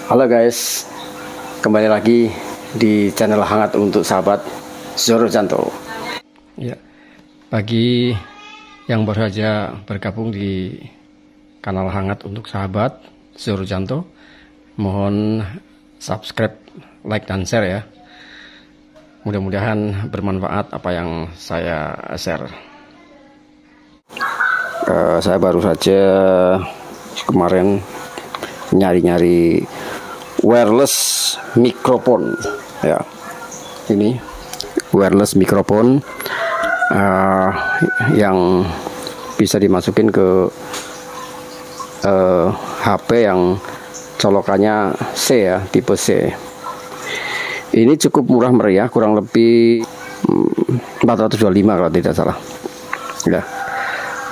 Halo guys, kembali lagi di channel Hangat untuk Sahabat Zoro Janto. Ya, bagi yang baru saja bergabung di kanal Hangat untuk Sahabat Zoro Janto, mohon subscribe, like, dan share ya. Mudah-mudahan bermanfaat apa yang saya share. Saya baru saja kemarin nyari-nyari wireless mikrofon ya. Ini wireless mikrofon yang bisa dimasukin ke HP yang colokannya C ya, tipe C. Ini cukup murah meriah, kurang lebih 425 kalau tidak salah ya.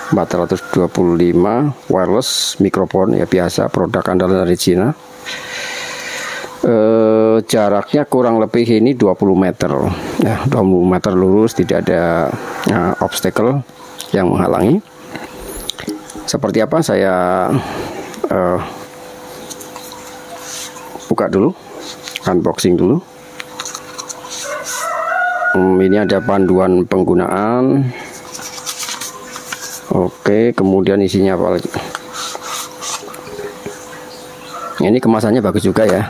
425 wireless mikrofon ya, biasa produk andalan dari Cina. Jaraknya kurang lebih ini 20 meter ya, 20 meter lurus, tidak ada obstacle yang menghalangi. Seperti apa, saya buka dulu, unboxing dulu. Ini ada panduan penggunaan. Oke, kemudian isinya apa lagi? Ini kemasannya bagus juga ya.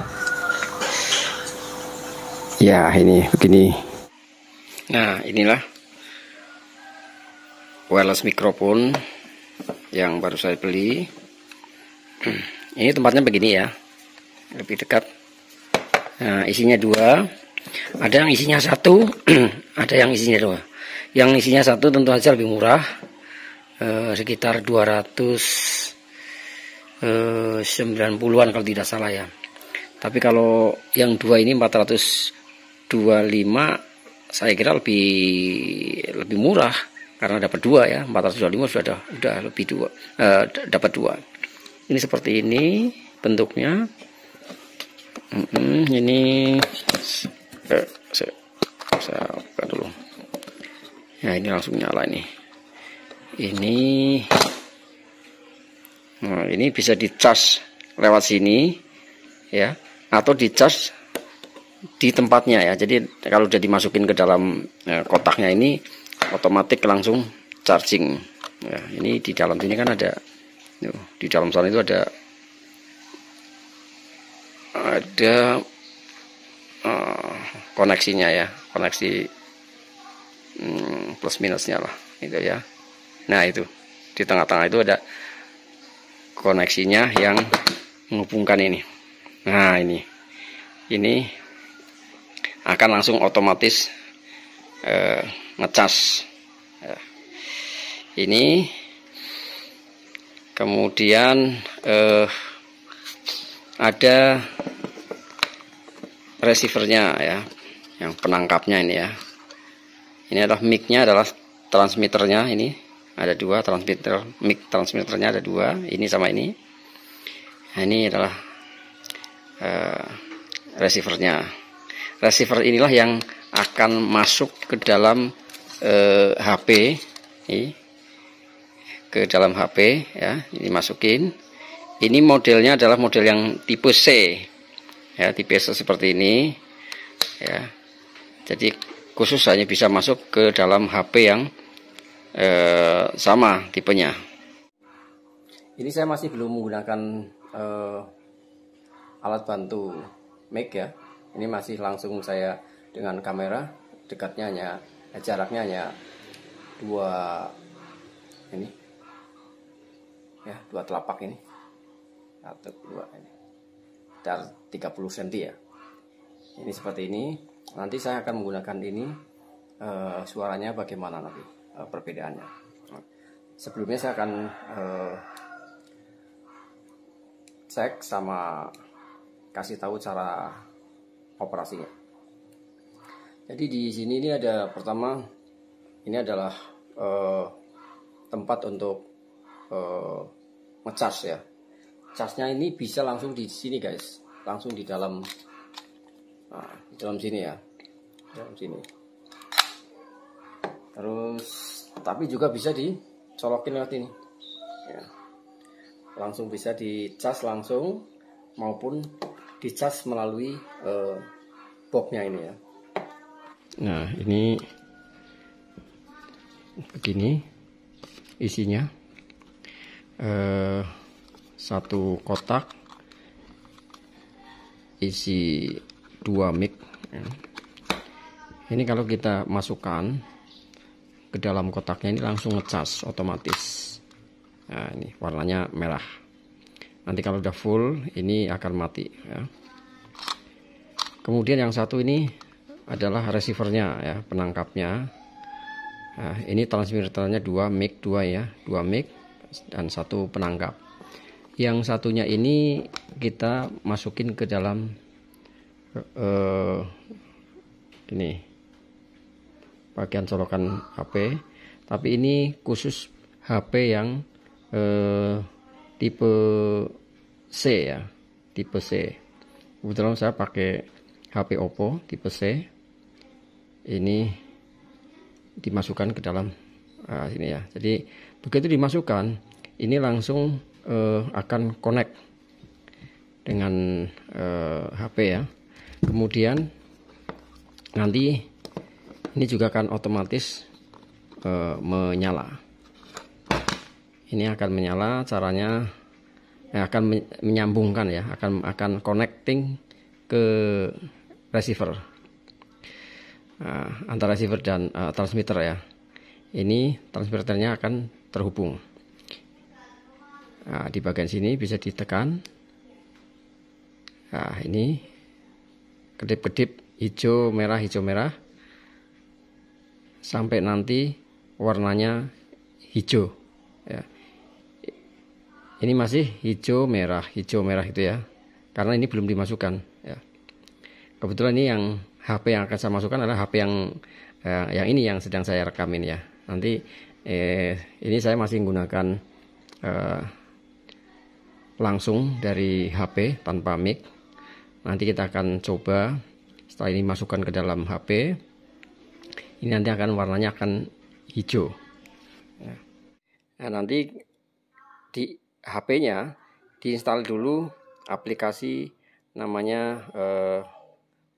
Ya, ini begini. Nah, inilah wireless mikrofon yang baru saya beli. Ini tempatnya begini ya, lebih dekat. Nah, isinya dua. Ada yang isinya satu, ada yang isinya dua. Yang isinya satu tentu saja lebih murah, sekitar 290-an kalau tidak salah ya. Tapi kalau yang dua ini 425, saya kira lebih murah karena dapat dua ya. 425 sudah lebih dua, dapat dua. Ini seperti ini bentuknya. Ini saya buka dulu. Ya, ini langsung nyala nih. Ini bisa dicas lewat sini ya, atau dicas di tempatnya ya. Jadi kalau udah dimasukin ke dalam kotaknya ini otomatis langsung charging ya. Ini di dalam sini kan ada, di dalam sana itu ada koneksinya ya, koneksi plus minusnya lah itu ya. Nah, itu di tengah-tengah itu ada koneksinya yang menghubungkan ini. Nah, ini akan langsung otomatis ngecas ya. Ini kemudian ada receivernya ya, yang penangkapnya ini ya. Ini adalah mic-nya, adalah transmitternya. Ini ada dua transmitter, mic transmitternya ada dua, ini sama ini. Nah, ini adalah receivernya. Receiver inilah yang akan masuk ke dalam HP, ke dalam HP ya. Ini masukin. Ini modelnya adalah model yang tipe C ya, tipe C seperti ini ya. Jadi khusus hanya bisa masuk ke dalam HP yang sama tipenya. Ini saya masih belum menggunakan alat bantu mic ya. Ini masih langsung saya dengan kamera, dekatnya hanya, jaraknya hanya dua ini ya, dua telapak ini atau dua ini, dan 30 cm ya. Ini seperti ini. Nanti saya akan menggunakan ini, suaranya bagaimana nanti perbedaannya. Sebelumnya saya akan cek sama kasih tahu cara operasinya. Jadi di sini ini ada, pertama ini adalah tempat untuk ngecas ya. Casnya ini bisa langsung di sini guys, langsung di dalam, di dalam sini ya, dalam sini. Terus tapi juga bisa dicolokin lewat ini ya. Langsung bisa dicas langsung, maupun dicas melalui boxnya ini ya. Nah, ini begini isinya, satu kotak isi 2 mic ya. Ini kalau kita masukkan ke dalam kotaknya ini langsung ngecas otomatis. Nah, ini warnanya merah. Nanti kalau udah full ini akan mati ya. Kemudian yang satu ini adalah receivernya ya, penangkapnya. Nah, ini transmitternya 2 mic 2 ya, 2 mic dan 1 penangkap. Yang satunya ini kita masukin ke dalam ini bagian colokan HP, tapi ini khusus HP yang tipe C ya, tipe C. Kebetulan saya pakai HP Oppo tipe C. Ini dimasukkan ke dalam sini ya. Jadi begitu dimasukkan, ini langsung akan connect dengan HP ya. Kemudian nanti ini juga akan otomatis menyala. Ini akan menyala, caranya akan menyambungkan ya, akan connecting ke receiver, antara receiver dan transmitter ya. Ini transmitternya akan terhubung. Nah, di bagian sini bisa ditekan. Nah, ini kedip-kedip hijau merah sampai nanti warnanya hijau ya. Ini masih hijau merah itu ya, karena ini belum dimasukkan ya. Kebetulan ini yang HP yang akan saya masukkan adalah HP yang ini yang sedang saya rekamin ya. Nanti ini saya masih menggunakan langsung dari HP tanpa mic. Nanti kita akan coba setelah ini masukkan ke dalam HP. Ini nanti akan warnanya akan hijau. Nah, nanti di HP-nya diinstal dulu aplikasi namanya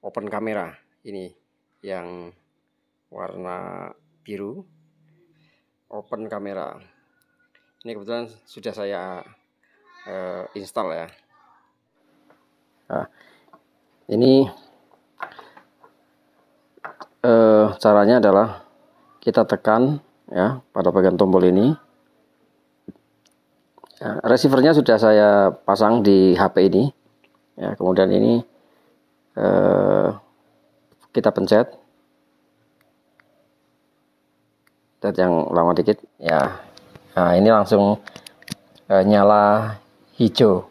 Open Camera, ini yang warna biru, Open Camera. Ini kebetulan sudah saya install ya. Nah, ini caranya adalah kita tekan ya pada bagian tombol ini. Ya, receivernya sudah saya pasang di HP ini ya. Kemudian ini kita pencet yang lama dikit ya. Nah, ini langsung nyala hijau.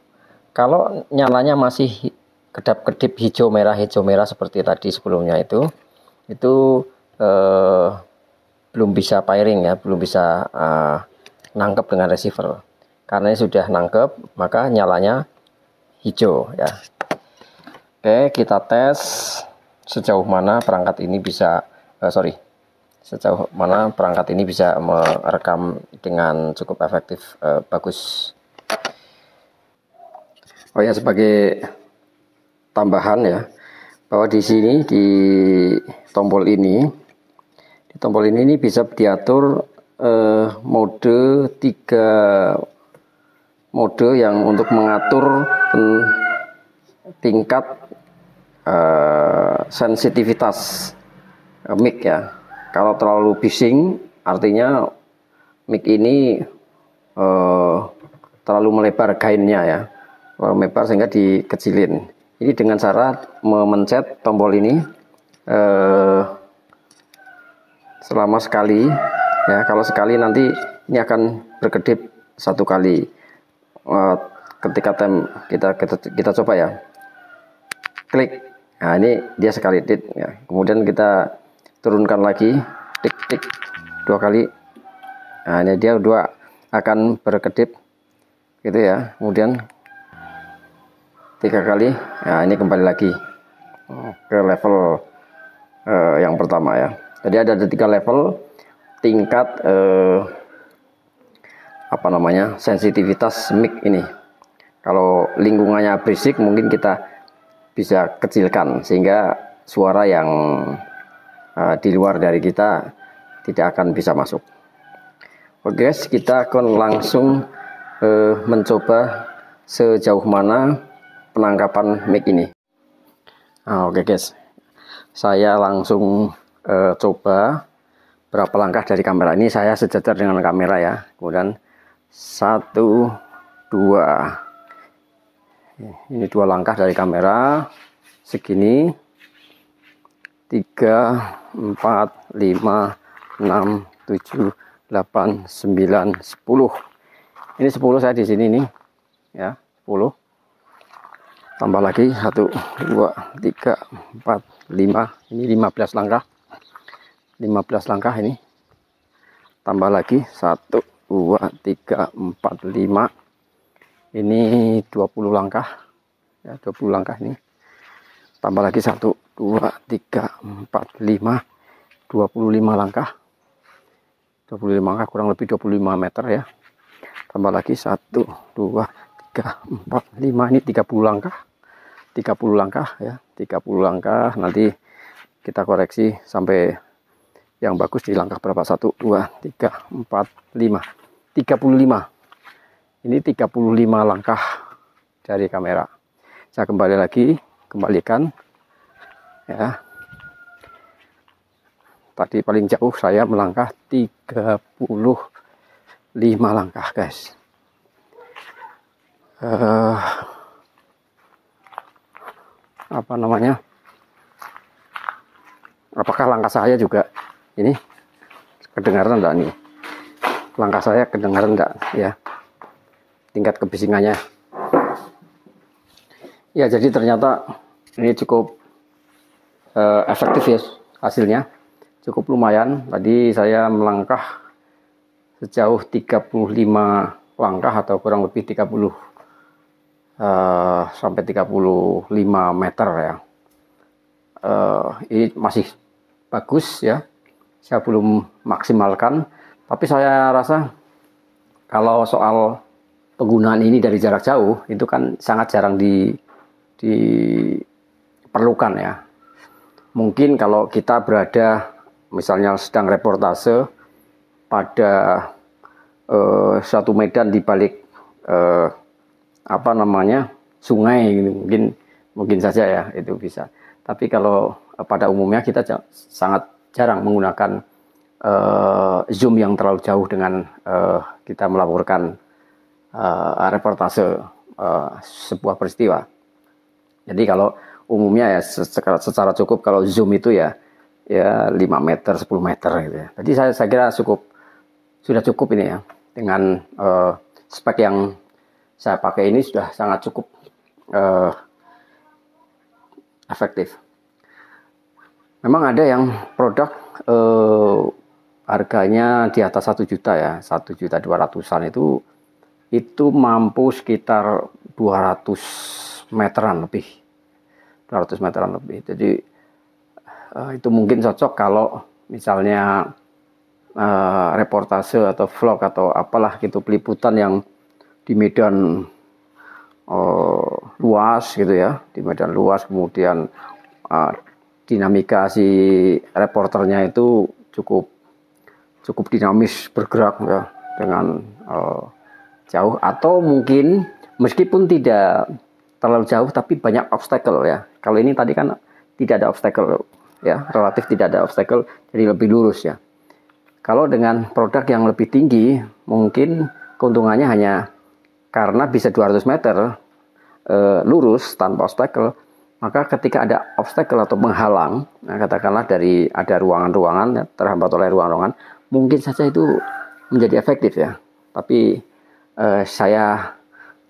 Kalau nyalanya masih kedap-kedip hijau merah seperti tadi sebelumnya itu belum bisa pairing ya, belum bisa nangkep dengan receiver. Karena ini sudah nangkep, maka nyalanya hijau ya. Oke, kita tes sejauh mana perangkat ini bisa merekam dengan cukup efektif, bagus. Oh ya, sebagai tambahan ya, bahwa di sini di tombol ini bisa diatur mode 3 mode yang untuk mengatur tingkat sensitivitas mic ya. Kalau terlalu bising artinya mic ini terlalu melebar gainnya ya, terlalu melebar sehingga dikecilin. Ini dengan cara memencet tombol ini selama sekali ya. Kalau sekali nanti ini akan berkedip 1 kali. Ketika kita coba ya, klik. Nah, ini dia sekali tit ya. Kemudian kita turunkan lagi, tik 2 kali. Nah, ini dia 2 akan berkedip gitu ya. Kemudian 3 kali. Nah, ini kembali lagi ke level yang pertama ya. Jadi ada 3 level tingkat sensitivitas mic ini. Kalau lingkungannya berisik mungkin kita bisa kecilkan sehingga suara yang di luar dari kita tidak akan bisa masuk. Oke guys, kita akan langsung mencoba sejauh mana penangkapan mic ini. Oke guys, saya langsung coba berapa langkah dari kamera ini. Saya sejajar dengan kamera ya. Kemudian 1, 2, ini 2 langkah dari kamera segini, 3, 4, 5, 6, 7, 8, 9, 10. Ini 10 saya di sini nih ya, 10. Tambah lagi 1, 2, 3, 4, 5. Ini 15 langkah. 15 langkah ini. Tambah lagi 1, 2, 3, 4, 5. Ini 20 langkah. Ya, 20 langkah ini. Tambah lagi 1, 2, 3, 4, 5. 25 langkah. 25 langkah kurang lebih 25 meter ya. Tambah lagi 1, 2, 3, 4, 5. Ini 30 langkah. 30 langkah ya. 30 langkah. Nanti kita koreksi sampai yang bagus di langkah berapa. 1, 2, 3, 4, 5. 35. Ini 35 langkah dari kamera. Saya kembalikan ya. Tadi paling jauh saya melangkah 35 langkah guys. Apa namanya? Apakah langkah saya juga ini kedengaran enggak nih? Langkah saya kedengaran enggak ya? Tingkat kebisingannya. Ya, jadi ternyata ini cukup efektif ya hasilnya. Cukup lumayan. Tadi saya melangkah sejauh 35 langkah atau kurang lebih 30 sampai 35 meter ya. Ini masih bagus ya. Saya belum maksimalkan, tapi saya rasa kalau soal penggunaan ini dari jarak jauh itu kan sangat jarang diperlukan ya. Mungkin kalau kita berada misalnya sedang reportase pada suatu medan di balik apa namanya sungai, mungkin saja ya itu bisa. Tapi kalau pada umumnya kita sangat jarang menggunakan zoom yang terlalu jauh dengan kita melaporkan reportase sebuah peristiwa. Jadi kalau umumnya ya secara cukup kalau zoom itu ya 5 meter, 10 meter gitu ya. Jadi saya kira sudah cukup ini ya. Dengan spek yang saya pakai ini sudah sangat cukup efektif. Memang ada yang produk harganya di atas 1 juta ya, 1.200.000-an itu mampu sekitar 200 meteran lebih. 200 meteran lebih. Jadi itu mungkin cocok kalau misalnya reportase atau vlog atau apalah gitu, peliputan yang di medan luas gitu ya, di medan luas, kemudian dinamika si reporternya itu cukup dinamis bergerak ya dengan jauh, atau mungkin meskipun tidak terlalu jauh tapi banyak obstacle ya. Kalau ini tadi kan tidak ada obstacle ya, relatif tidak ada obstacle, jadi lebih lurus ya. Kalau dengan produk yang lebih tinggi, mungkin keuntungannya hanya karena bisa 200 meter lurus tanpa obstacle, maka ketika ada obstacle atau penghalang, nah katakanlah dari ada ruangan-ruangan ya, terhambat oleh ruangan-ruangan, mungkin saja itu menjadi efektif ya. Tapi saya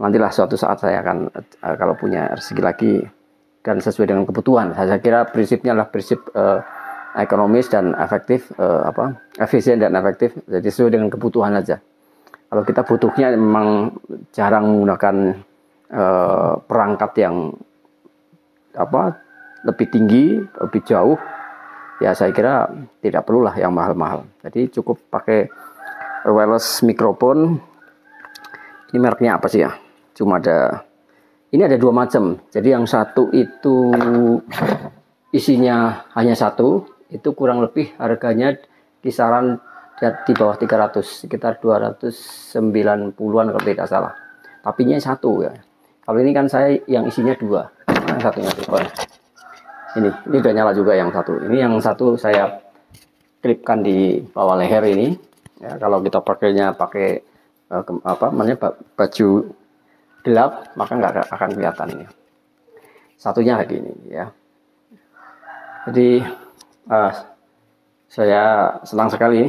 nantilah suatu saat saya akan kalau punya rezeki lagi dan sesuai dengan kebutuhan. Saya kira prinsipnya adalah prinsip ekonomis dan efektif, efisien dan efektif. Jadi sesuai dengan kebutuhan aja. Kalau kita butuhnya memang jarang menggunakan perangkat yang lebih tinggi, lebih jauh, ya saya kira tidak perlulah yang mahal-mahal. Jadi cukup pakai wireless microphone. Ini mereknya apa sih ya? Cuma ada Ini ada dua macam. Jadi yang satu itu isinya hanya satu, itu kurang lebih harganya kisaran di bawah 300, sekitar 290-an kalau tidak salah. Tapi ini satu ya. Kalau ini kan saya yang isinya dua. Nah, satunya dua. Ini udah nyala juga yang satu. Ini yang satu saya klipkan di bawah leher ini. Ya, kalau kita pakainya pakai baju gelap, maka nggak akan kelihatan ini. Satunya kayak gini ya. Jadi saya senang sekali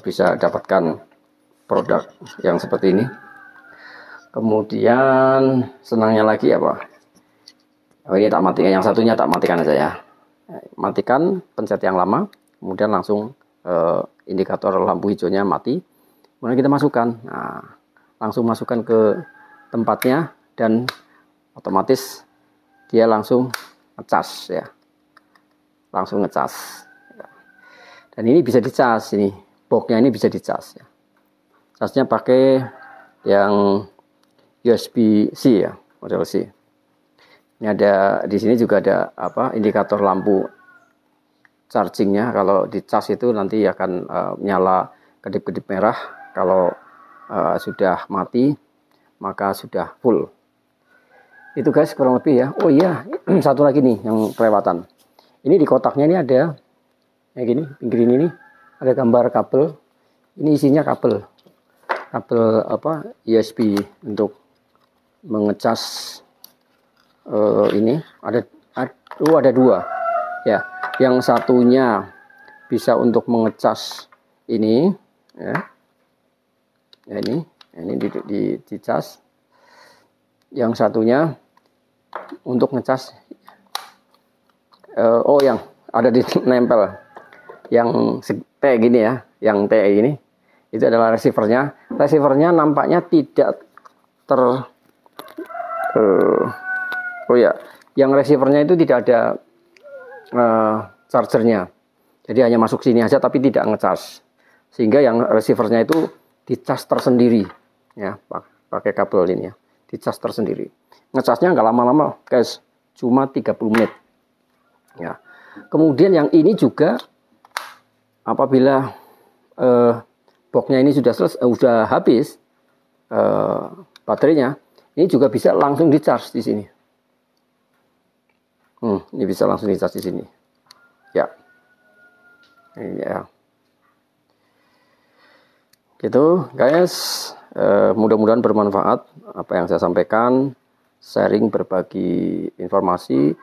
bisa dapatkan produk yang seperti ini. Kemudian senangnya lagi apa? Oh, ini tak matikan, yang satunya tak matikan aja ya. Matikan, pencet yang lama, kemudian langsung indikator lampu hijaunya mati. Kemudian kita masukkan, nah, langsung masukkan ke tempatnya dan otomatis dia langsung ngecas ya, langsung ngecas. Dan ini bisa dicas, ini boxnya ini bisa dicas ya. Casnya pakai yang USB-C ya, model C. Ini ada di sini juga ada indikator lampu chargingnya. Kalau dicas itu nanti akan nyala kedip-kedip merah. Kalau sudah mati maka sudah full. Itu guys kurang lebih ya. Oh iya, satu lagi nih yang kelewatan. Ini di kotaknya ini ada kayak gini, pinggir ini ada gambar kabel. Ini isinya kabel USB untuk mengecas ini. Ada dua ya. Yang satunya bisa untuk mengecas ini ya. Ini dicas. Yang satunya untuk ngecas yang ada di nempel yang T gini ya, yang T ini itu adalah receivernya. Receivernya nampaknya tidak yang receivernya itu tidak ada chargernya. Jadi hanya masuk sini aja tapi tidak ngecas. Sehingga yang receivernya itu dicas tersendiri ya, pakai kabel ini ya. Dicas tersendiri. Ngecasnya nggak lama-lama guys, cuma 30 menit ya. Kemudian yang ini juga apabila boxnya ini sudah habis baterainya, ini juga bisa langsung dicas di sini. Ini bisa langsung dicas di sini ya. Ini ya gitu guys. Mudah-mudahan bermanfaat apa yang saya sampaikan, sharing, berbagi informasi.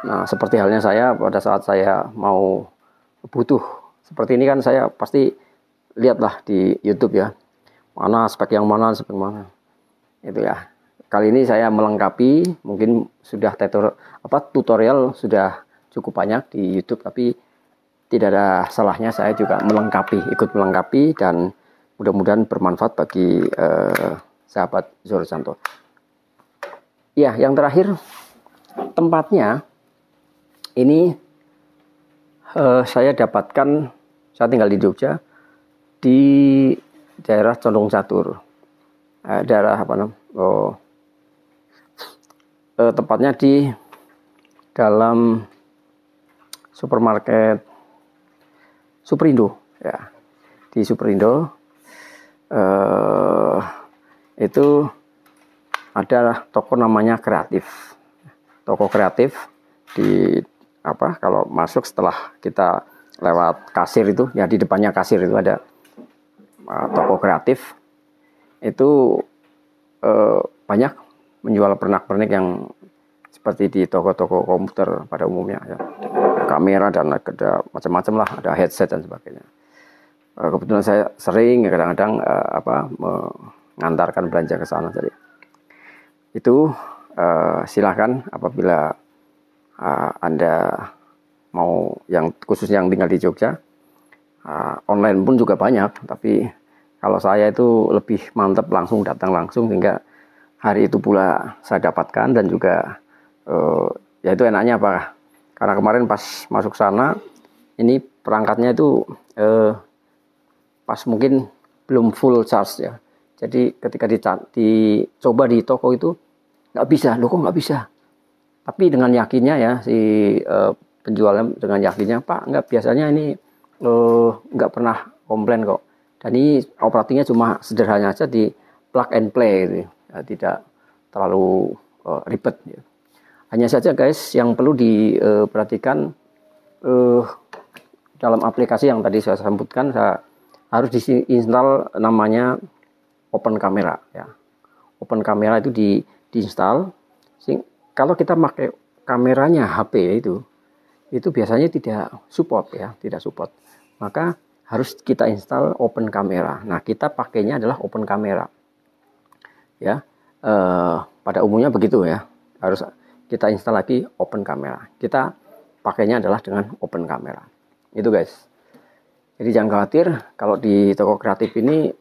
Nah, seperti halnya saya pada saat saya mau butuh seperti ini kan, saya pasti lihatlah di YouTube ya, mana spek yang mana itu ya. Kali ini saya melengkapi, mungkin sudah tutorial sudah cukup banyak di YouTube, tapi tidak ada salahnya saya juga ikut melengkapi, dan mudah-mudahan bermanfaat bagi sahabat Zoro Santo. Ya, yang terakhir tempatnya ini saya dapatkan, saya tinggal di Jogja, di daerah Condong Catur, daerah tepatnya di dalam supermarket Superindo ya, di Superindo. Itu ada toko namanya Kreatif, toko Kreatif di kalau masuk setelah kita lewat kasir itu ya, di depannya kasir itu ada toko Kreatif. Itu banyak menjual pernak-pernik yang seperti di toko-toko komputer pada umumnya ya, kamera dan ada macam-macam lah, ada headset dan sebagainya. Kebetulan saya sering kadang-kadang mengantarkan belanja ke sana. Jadi itu silahkan apabila Anda mau, yang khusus yang tinggal di Jogja, online pun juga banyak, tapi kalau saya itu lebih mantap langsung datang langsung, sehingga hari itu pula saya dapatkan. Dan juga ya itu enaknya apa, karena kemarin pas masuk sana ini perangkatnya itu pas mungkin belum full charge ya. Jadi ketika dicoba di toko itu nggak bisa, loh kok nggak bisa. Tapi dengan yakinnya ya si penjualnya dengan yakinnya, Pak nggak, biasanya ini nggak pernah komplain kok. Dan ini operatingnya cuma sederhana aja, di plug and play gitu. Ya, tidak terlalu ribet. Ya. Hanya saja guys yang perlu diperhatikan dalam aplikasi yang tadi saya sebutkan, harus diinstal namanya Open Camera ya. Open Camera itu diinstal. Kalau kita pakai kameranya HP itu biasanya tidak support ya, tidak support. Maka harus kita install Open Camera. Nah, kita pakainya adalah Open Camera. Ya, pada umumnya begitu ya. Harus kita install lagi Open Camera. Kita pakainya adalah dengan Open Camera. Itu guys. Jadi jangan khawatir kalau di toko kreatif ini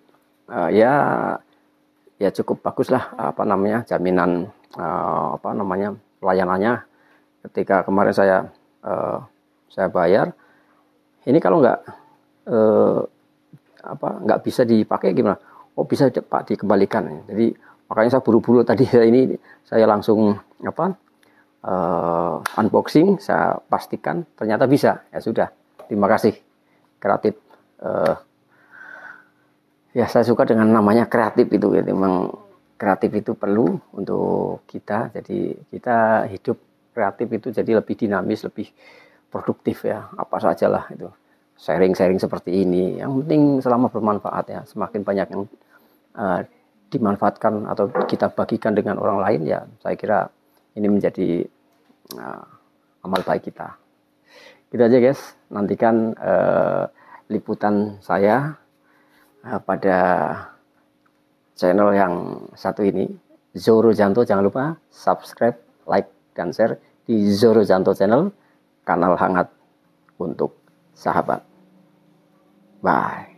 ya cukup bagus lah jaminan pelayanannya. Ketika kemarin saya bayar, ini kalau nggak bisa dipakai gimana? Oh bisa Pak, dikembalikan. Jadi makanya saya buru-buru tadi saya langsung unboxing, saya pastikan ternyata bisa. Ya sudah, terima kasih kreatif. Ya saya suka dengan namanya kreatif itu ya. Memang kreatif itu perlu untuk kita. Jadi kita hidup kreatif itu jadi lebih dinamis, lebih produktif ya. Apa sajalah itu. Sharing-sharing seperti ini. Yang penting selama bermanfaat ya. Semakin banyak yang dimanfaatkan atau kita bagikan dengan orang lain ya, saya kira ini menjadi amal baik kita. Gitu aja guys. Nantikan liputan saya pada channel yang satu ini, Zoro Janto. Jangan lupa subscribe, like, dan share di Zoro Janto channel, kanal hangat untuk sahabat. Bye.